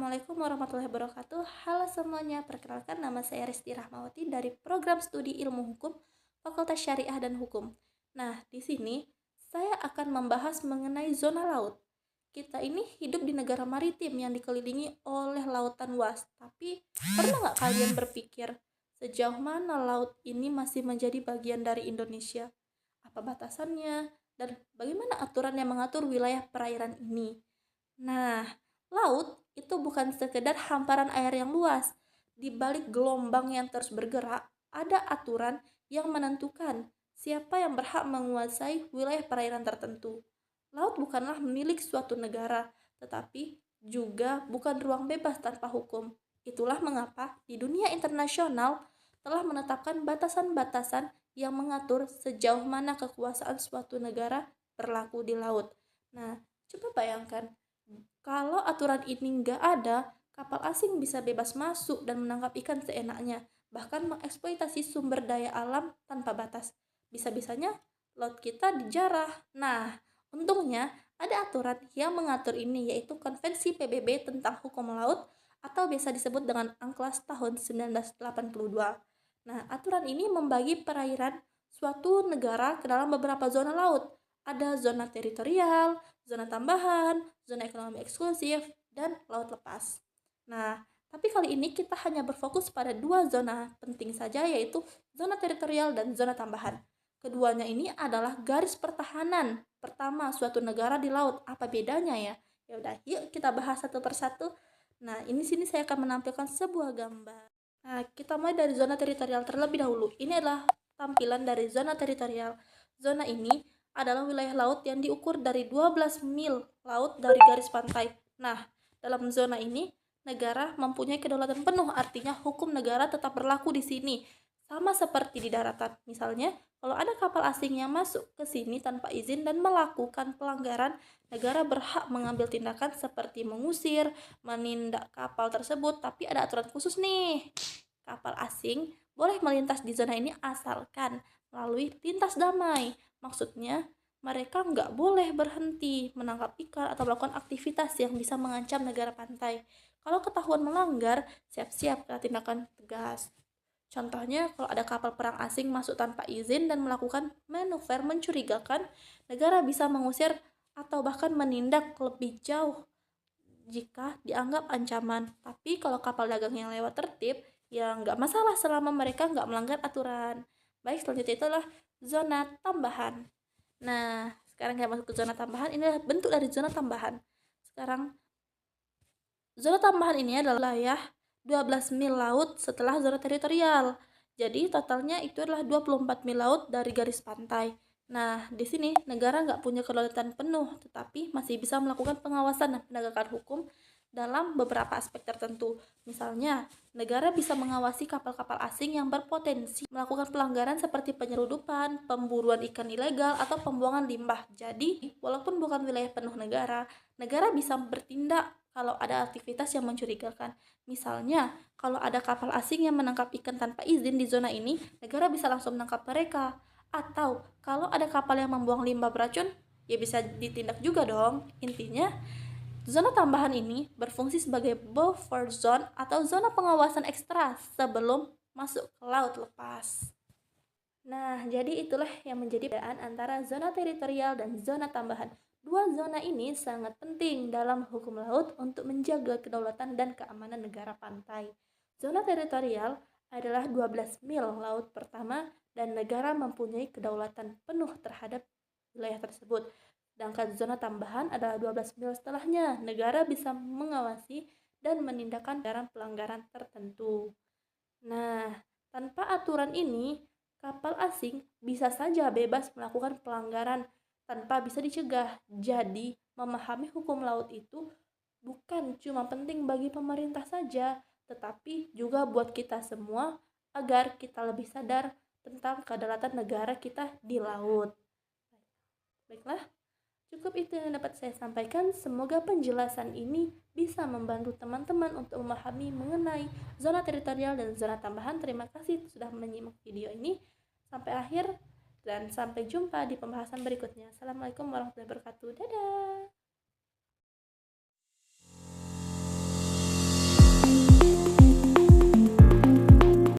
Assalamualaikum warahmatullahi wabarakatuh. Halo semuanya, perkenalkan nama saya Resti Rahmawati dari Program Studi Ilmu Hukum, Fakultas Syariah dan Hukum. Nah, di sini saya akan membahas mengenai zona laut. Kita ini hidup di negara maritim yang dikelilingi oleh lautan luas. Tapi pernah nggak kalian berpikir sejauh mana laut ini masih menjadi bagian dari Indonesia? Apa batasannya? Dan bagaimana aturan yang mengatur wilayah perairan ini? Nah, laut itu bukan sekedar hamparan air yang luas. Di balik gelombang yang terus bergerak, ada aturan yang menentukan siapa yang berhak menguasai wilayah perairan tertentu. Laut bukanlah milik suatu negara, tetapi juga bukan ruang bebas tanpa hukum. Itulah mengapa di dunia internasional telah menetapkan batasan-batasan yang mengatur sejauh mana kekuasaan suatu negara berlaku di laut. Nah, coba bayangkan kalau aturan ini nggak ada, kapal asing bisa bebas masuk dan menangkap ikan seenaknya, bahkan mengeksploitasi sumber daya alam tanpa batas. Bisa-bisanya laut kita dijarah. Nah, untungnya ada aturan yang mengatur ini, yaitu Konvensi PBB tentang Hukum Laut atau biasa disebut dengan UNCLOS tahun 1982. Nah, aturan ini membagi perairan suatu negara ke dalam beberapa zona laut. Ada zona teritorial, zona tambahan, zona ekonomi eksklusif, dan laut lepas. Nah, tapi kali ini kita hanya berfokus pada dua zona penting saja, yaitu zona teritorial dan zona tambahan. Keduanya ini adalah garis pertahanan pertama suatu negara di laut. Apa bedanya ya? Ya udah, yuk kita bahas satu persatu. Nah, sini saya akan menampilkan sebuah gambar. Nah, kita mulai dari zona teritorial terlebih dahulu. Ini adalah tampilan dari zona teritorial. Zona ini adalah wilayah laut yang diukur dari 12 mil laut dari garis pantai. Nah, dalam zona ini, negara mempunyai kedaulatan penuh, artinya hukum negara tetap berlaku di sini. Sama seperti di daratan. Misalnya, kalau ada kapal asing yang masuk ke sini tanpa izin dan melakukan pelanggaran, negara berhak mengambil tindakan seperti mengusir, menindak kapal tersebut, tapi ada aturan khusus nih. Kapal asing boleh melintas di zona ini asalkan melalui lintas damai. Maksudnya, mereka nggak boleh berhenti menangkap ikan atau melakukan aktivitas yang bisa mengancam negara pantai. Kalau ketahuan melanggar, siap-siap kena tindakan tegas. Contohnya, kalau ada kapal perang asing masuk tanpa izin dan melakukan manuver mencurigakan, negara bisa mengusir atau bahkan menindak lebih jauh jika dianggap ancaman. Tapi kalau kapal dagang yang lewat tertib, ya nggak masalah selama mereka nggak melanggar aturan. Baik, selanjutnya itulah zona tambahan. Nah, sekarang kita masuk ke zona tambahan. Ini adalah bentuk dari zona tambahan. Sekarang, zona tambahan ini adalah wilayah 12 mil laut setelah zona teritorial. Jadi, totalnya itu adalah 24 mil laut dari garis pantai. Nah, di sini negara nggak punya kedaulatan penuh, tetapi masih bisa melakukan pengawasan dan penegakan hukum dalam beberapa aspek tertentu. Misalnya, negara bisa mengawasi kapal-kapal asing yang berpotensi melakukan pelanggaran seperti penyeludupan, pemburuan ikan ilegal, atau pembuangan limbah. Jadi, walaupun bukan wilayah penuh negara, negara bisa bertindak kalau ada aktivitas yang mencurigakan. Misalnya, kalau ada kapal asing yang menangkap ikan tanpa izin di zona ini, negara bisa langsung menangkap mereka. Atau, kalau ada kapal yang membuang limbah beracun, ya bisa ditindak juga dong. Intinya, zona tambahan ini berfungsi sebagai buffer zone atau zona pengawasan ekstra sebelum masuk ke laut lepas. Nah, jadi itulah yang menjadi perbedaan antara zona teritorial dan zona tambahan. Dua zona ini sangat penting dalam hukum laut untuk menjaga kedaulatan dan keamanan negara pantai. Zona teritorial adalah 12 mil laut pertama dan negara mempunyai kedaulatan penuh terhadap wilayah tersebut. Sedangkan zona tambahan adalah 12 mil setelahnya. Negara bisa mengawasi dan menindakkan pelanggaran tertentu. Nah, tanpa aturan ini, kapal asing bisa saja bebas melakukan pelanggaran tanpa bisa dicegah. Jadi, memahami hukum laut itu bukan cuma penting bagi pemerintah saja, tetapi juga buat kita semua agar kita lebih sadar tentang kedaulatan negara kita di laut. Baiklah, cukup itu yang dapat saya sampaikan. Semoga penjelasan ini bisa membantu teman-teman untuk memahami mengenai zona teritorial dan zona tambahan. Terima kasih sudah menyimak video ini sampai akhir dan sampai jumpa di pembahasan berikutnya. Assalamualaikum warahmatullahi wabarakatuh. Dadah!